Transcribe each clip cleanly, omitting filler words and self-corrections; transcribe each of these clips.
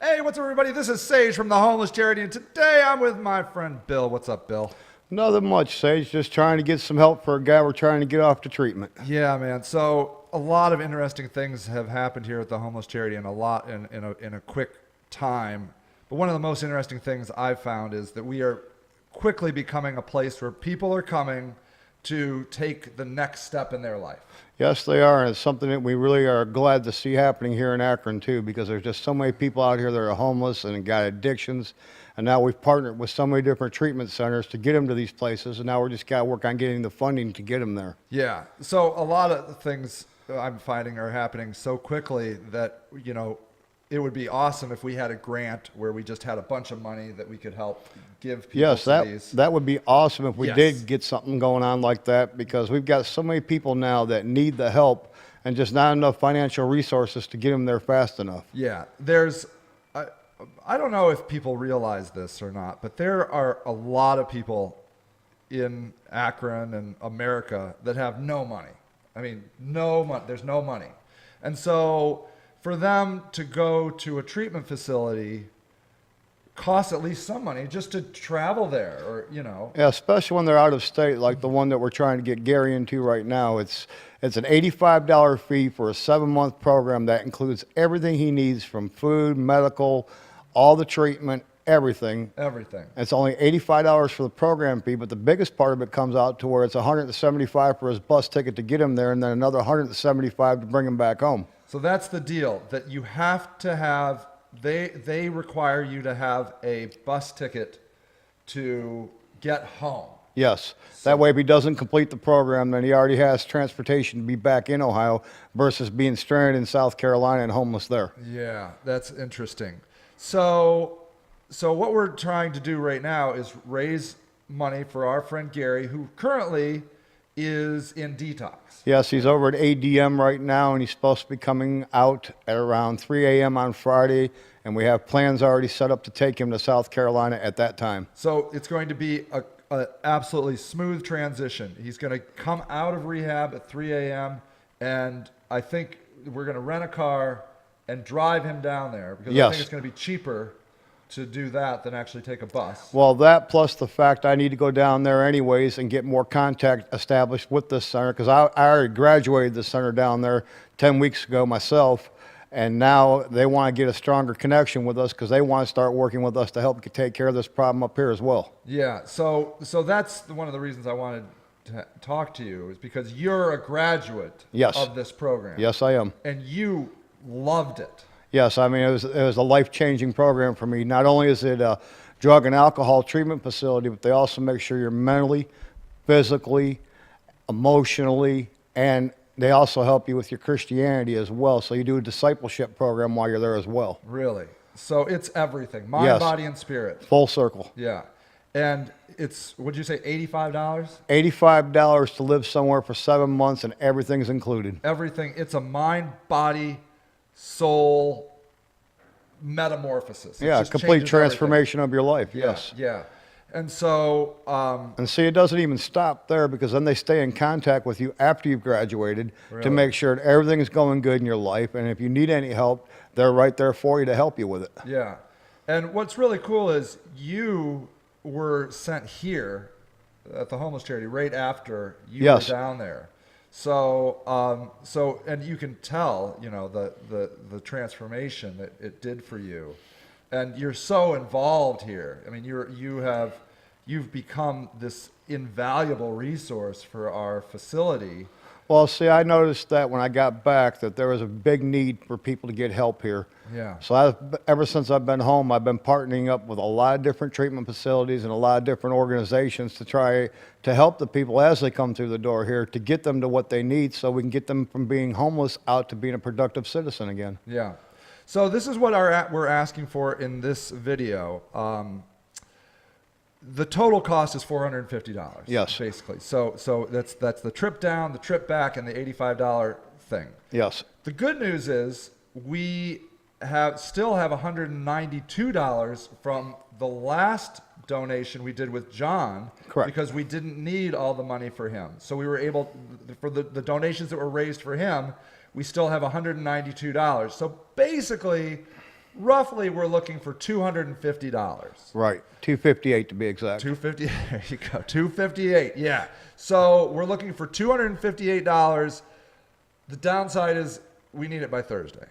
Hey, what's up, everybody? This is Sage from the Homeless Charity, and today I'm with my friend Bill. What's up, Bill? Nothing much, Sage. Just trying to get some help for a guy we're trying to get off to treatment. Yeah, man. So a lot of interesting things have happened here at the Homeless Charity, and a lot in a quick time. But one of the most interesting things I've found is that we are quickly becoming a place where people are coming to take the next step in their life. Yes, they are, and it's something that we really are glad to see happening here in Akron, too, because there's just so many people out here that are homeless and got addictions, and now we've partnered with so many different treatment centers to get them to these places, and now we're just got to work on getting the funding to get them there. Yeah, so a lot of the things I'm finding are happening so quickly that, you know, it would be awesome if we had a grant where we just had a bunch of money that we could help give people Yes, to these. that would be awesome if we Yes. did get something going on like that, because we've got so many people now that need the help and just not enough financial resources to get them there fast enough. Yeah, I don't know if people realize this or not, but there are a lot of people in Akron and America that have no money. I mean, no money. There's no money. And so for them to go to a treatment facility costs at least some money just to travel there, or, you know. Yeah, especially when they're out of state, like the one that we're trying to get Gary into right now. It's an $85 fee for a 7-month program that includes everything he needs, from food, medical, all the treatment, everything. Everything. It's only $85 for the program fee, but the biggest part of it comes out to where it's $175 for his bus ticket to get him there, and then another $175 to bring him back home. So that's the deal, that you have to have, they require you to have a bus ticket to get home. Yes. That way, if he doesn't complete the program, then he already has transportation to be back in Ohio versus being stranded in South Carolina and homeless there. Yeah, that's interesting. So what we're trying to do right now is raise money for our friend Gary, who currently is in detox. Yes, he's over at ADM right now, and he's supposed to be coming out at around 3 a.m. on Friday, and we have plans already set up to take him to South Carolina at that time. So it's going to be a absolutely smooth transition. He's going to come out of rehab at 3 a.m., and I think we're going to rent a car and drive him down there, because I think it's going to be cheaper to do that than actually take a bus. Well, that plus the fact I need to go down there anyways and get more contact established with this center, because I already graduated the center down there 10 weeks ago myself, and now they want to get a stronger connection with us because they want to start working with us to help take care of this problem up here as well. Yeah, so that's one of the reasons I wanted to talk to you, is because you're a graduate of this program. Yes, I am. And you loved it. Yes, I mean, it was a life-changing program for me. Not only is it a drug and alcohol treatment facility, but they also make sure you're mentally, physically, emotionally, and they also help you with your Christianity as well. So you do a discipleship program while you're there as well. Really? So it's everything, mind, body, and spirit. Full circle. Yeah. And it's, what'd you say, $85? $85 to live somewhere for 7 months, and everything's included. Everything. It's a mind, body, soul metamorphosis. Yeah, complete transformation of your life. Yes. Yeah. And so and see, it doesn't even stop there, because then they stay in contact with you after you've graduated to make sure that everything is going good in your life, and if you need any help, they're right there for you to help you with it. Yeah. And what's really cool is you were sent here at the Homeless Charity right after you were down there. So, and you can tell, you know, the transformation that it did for you, and you're so involved here. I mean, you've become this invaluable resource for our facility. Well, see, I noticed that when I got back that there was a big need for people to get help here. Yeah. So ever since I've been home, I've been partnering up with a lot of different treatment facilities and a lot of different organizations to try to help the people as they come through the door here, to get them to what they need so we can get them from being homeless out to being a productive citizen again. Yeah. So this is what we're asking for in this video. The total cost is $450. Yes. Basically. So that's the trip down, the trip back, and the $85 thing. Yes. The good news is we still have $192 from the last donation we did with John. Correct. Because we didn't need all the money for him. So we were able, for the donations that were raised for him, we still have $192. So basically, roughly we're looking for $250. Right, 258 to be exact. 250. There you go. 258. Yeah. So we're looking for $258. The downside is we need it by Thursday.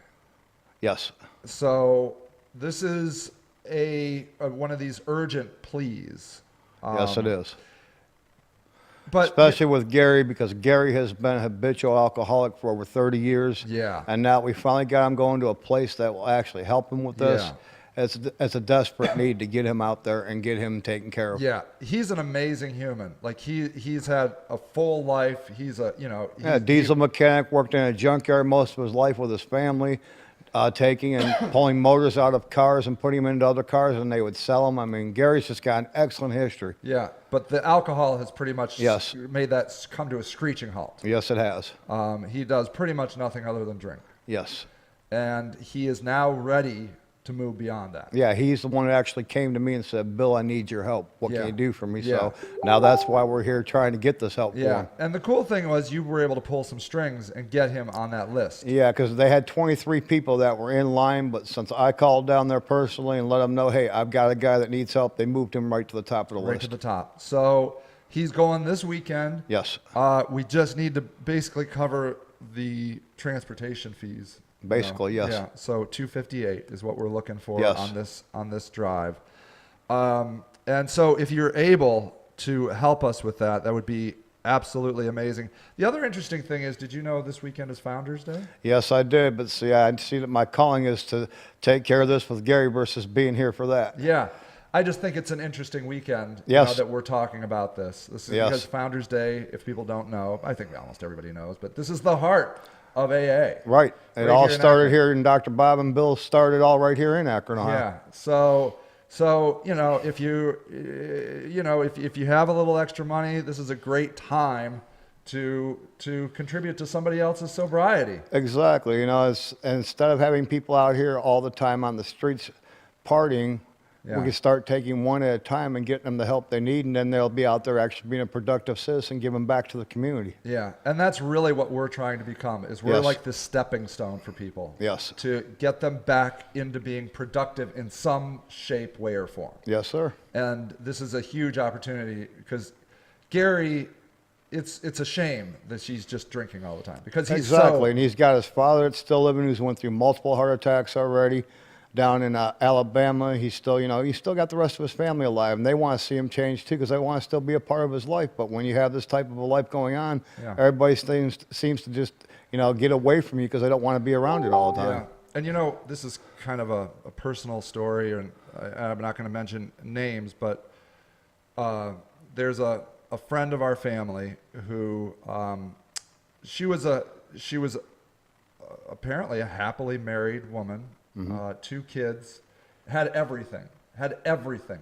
Yes. So this is a one of these urgent pleas. Yes, it is. But especially with Gary, because Gary has been a habitual alcoholic for over 30 years. Yeah. And now we finally got him going to a place that will actually help him with this. Yeah. It's a desperate need to get him out there and get him taken care of. Yeah, he's an amazing human. Like he's had a full life. He's a diesel mechanic, worked in a junkyard most of his life with his family, taking and pulling motors out of cars and putting them into other cars, and they would sell them. I mean, Gary's just got an excellent history. Yeah, but the alcohol has pretty much Yes. made that come to a screeching halt. Yes, it has. He does pretty much nothing other than drink. Yes. And he is now ready to move beyond that. Yeah, he's the one that actually came to me and said, Bill, I need your help. What Yeah. can you do for me? Yeah. So now that's why we're here trying to get this help for Yeah, him. and the cool thing was you were able to pull some strings and get him on that list. Yeah, because they had 23 people that were in line, but since I called down there personally and let them know, hey, I've got a guy that needs help, they moved him right to the top of the Right list. to the top. So he's going this weekend. Yes. We just need to basically cover the transportation fees. Basically, yes. Yeah. So 258 is what we're looking for Yes. on this drive. And so if you're able to help us with that, that would be absolutely amazing. The other interesting thing is, did you know this weekend is Founders Day? Yes, I did, but see, I see that my calling is to take care of this with Gary versus being here for that. Yeah. I just think it's an interesting weekend Yes. that we're talking about this. This is Yes. because Founders Day, if people don't know, I think almost everybody knows, but this is the heart of AA. Right. It Right all here in started Akron. here, and Dr. Bob and Bill started all right here in Akron, Ohio. Yeah. So if you have a little extra money, this is a great time to contribute to somebody else's sobriety. Exactly. Instead of having people out here all the time on the streets partying, Yeah. we can start taking one at a time and getting them the help they need, and then they'll be out there actually being a productive citizen, giving back to the community. Yeah, and that's really what we're trying to become. Is we're Yes. like this stepping stone for people. Yes. To get them back into being productive in some shape, way, or form. Yes, sir. And this is a huge opportunity because Gary, it's a shame that she's just drinking all the time because he's Exactly. And he's got his father that's still living, who's went through multiple heart attacks already. Down in Alabama, he's still got the rest of his family alive, and they want to see him change too, because they want to still be a part of his life. But when you have this type of a life going on, Yeah. everybody seems to just get away from you because they don't want to be around it all the time. Yeah. And this is kind of a personal story, and I'm not going to mention names, but there's a friend of our family who she was apparently a happily married woman, 2 kids, had everything.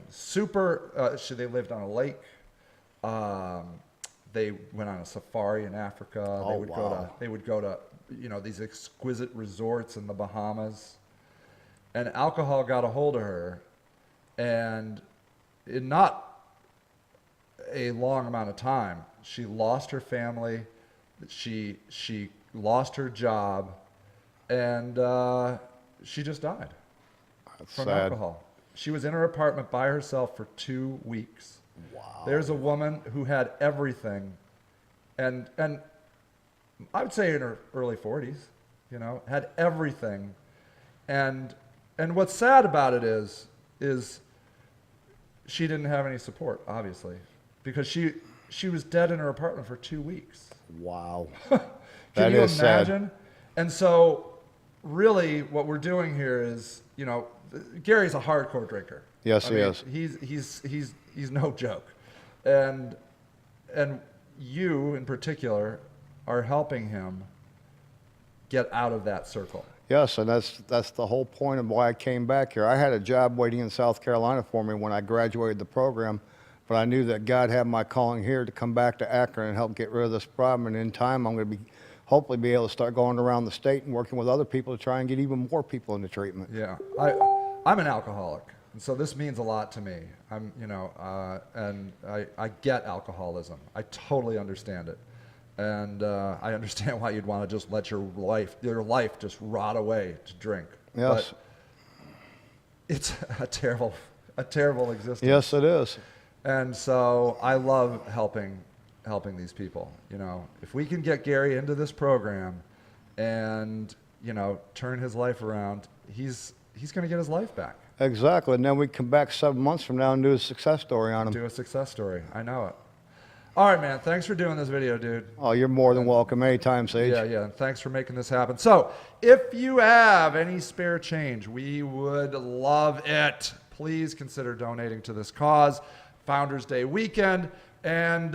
Super. They lived on a lake. They went on a safari in Africa. Oh, They would go to these exquisite resorts in the Bahamas. And alcohol got a hold of her, and in not a long amount of time, she lost her family. She lost her job, and she just died That's from sad. alcohol. She was in her apartment by herself for 2 weeks. Wow. There's a woman who had everything, and I would say in her early 40s, had everything, and what's sad about it is she didn't have any support, obviously, because she was dead in her apartment for 2 weeks. Wow. Can That you is sad. imagine? And so, really, what we're doing here is, Gary's a hardcore drinker. Yes, he is. He's no joke, and you in particular are helping him get out of that circle. Yes, and that's the whole point of why I came back here. I had a job waiting in South Carolina for me when I graduated the program, but I knew that God had my calling here to come back to Akron and help get rid of this problem. And in time, I'm going to hopefully be able to start going around the state and working with other people to try and get even more people into treatment. Yeah, I'm an alcoholic, and so this means a lot to me. And I get alcoholism. I totally understand it. And I understand why you'd want to just let your life just rot away to drink. Yes. it's a terrible existence. Yes, it is. And so I love helping these people. You know, if we can get Gary into this program and, you know, turn his life around, he's going to get his life back. Exactly. And then we come back 7 months from now and do a success story on him. Do a success story. I know it. All right, man. Thanks for doing this video, dude. Oh, you're more than welcome anytime, Sage. Yeah. And thanks for making this happen. So if you have any spare change, we would love it. Please consider donating to this cause, Founders Day weekend, and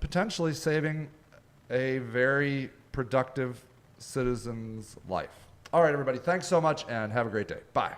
potentially saving a very productive citizen's life. All right, everybody. Thanks so much, and have a great day. Bye.